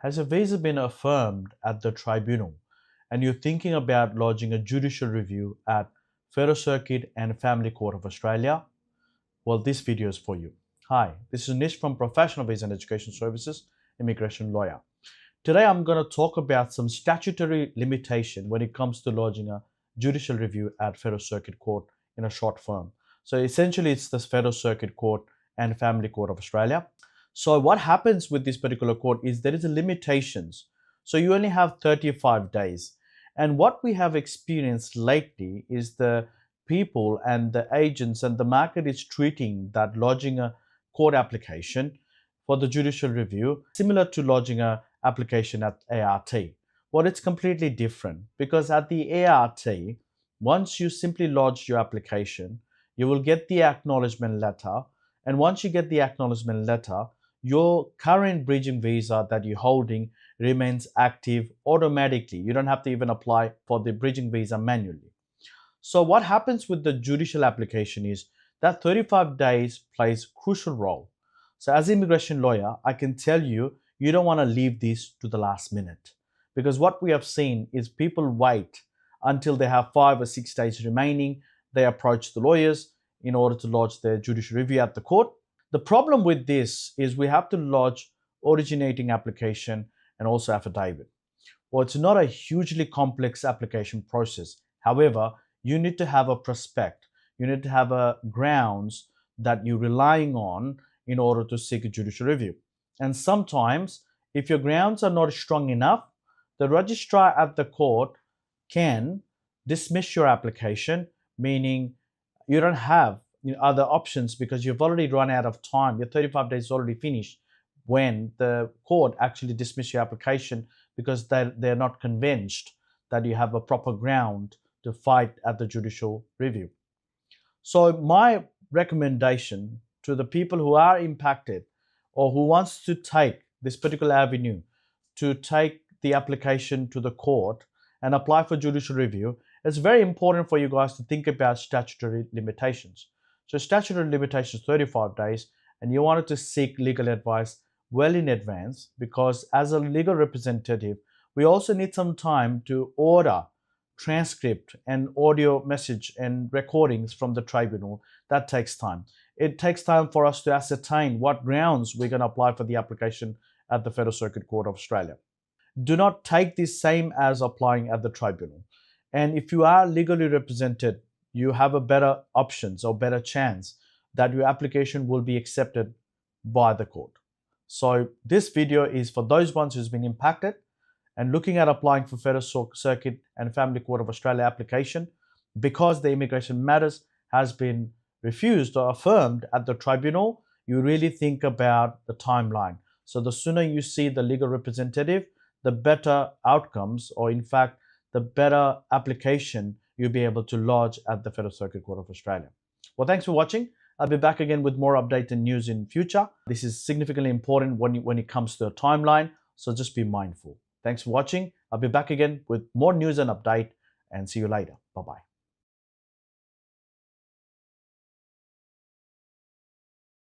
Has a visa been affirmed at the tribunal and you're thinking about lodging a judicial review at Federal Circuit and Family Court of Australia? Well, this video is for you. Hi, this is Nish from Professional Visa and Education Services, immigration lawyer. Today I'm going to talk about some statutory limitation when it comes to lodging a judicial review at Federal Circuit Court in a short form. So essentially it's the Federal Circuit Court and Family Court of Australia. So what happens with this particular court is there is a limitations. So you only have 35 days. And what we have experienced lately is the people and the agents and the market is treating that lodging a court application for the judicial review similar to lodging a application at ART. Well, it's completely different because at the ART, once you simply lodge your application, you will get the acknowledgement letter. And once you get the acknowledgement letter, your current bridging visa that you're holding remains active automatically. You don't have to even apply for the bridging visa manually. So what happens with the judicial application is that 35 days plays a crucial role. So as an immigration lawyer, I can tell you, you don't want to leave this to the last minute, because what we have seen is people wait until they have 5 or 6 days remaining. They approach the lawyers in order to lodge their judicial review at the court. The problem with this is we have to lodge originating application and also affidavit. Well, it's not a hugely complex application process. However, you need to have a prospect. You need to have a grounds that you're relying on in order to seek a judicial review. And sometimes, if your grounds are not strong enough, the registrar at the court can dismiss your application, meaning you don't have other options because you've already run out of time. Your 35 days is already finished when the court actually dismiss your application because they're not convinced that you have a proper ground to fight at the judicial review. So my recommendation to the people who are impacted or who wants to take this particular avenue to take the application to the court and apply for judicial review, it's very important for you guys to think about statutory limitations. So statutory limitations 35 days, and you wanted to seek legal advice well in advance, because as a legal representative, we also need some time to order transcript and audio message and recordings from the tribunal. That takes time. It takes time for us to ascertain what grounds we're going to apply for the application at the Federal Circuit Court of Australia. Do not take this same as applying at the tribunal. And if you are legally represented, you have a better options or better chance that your application will be accepted by the court. So this video is for those ones who's been impacted and looking at applying for Federal Circuit and Family Court of Australia application because the immigration matters has been refused or affirmed at the tribunal. You really think about the timeline. So the sooner you see the legal representative, the better outcomes, or in fact, the better application you'll be able to lodge at the Federal Circuit Court of Australia. Well, thanks for watching. I'll be back again with more updated news in future. This is significantly important when it comes to a timeline, so just be mindful. Thanks for watching. I'll be back again with more news and update, and see you later. Bye-bye.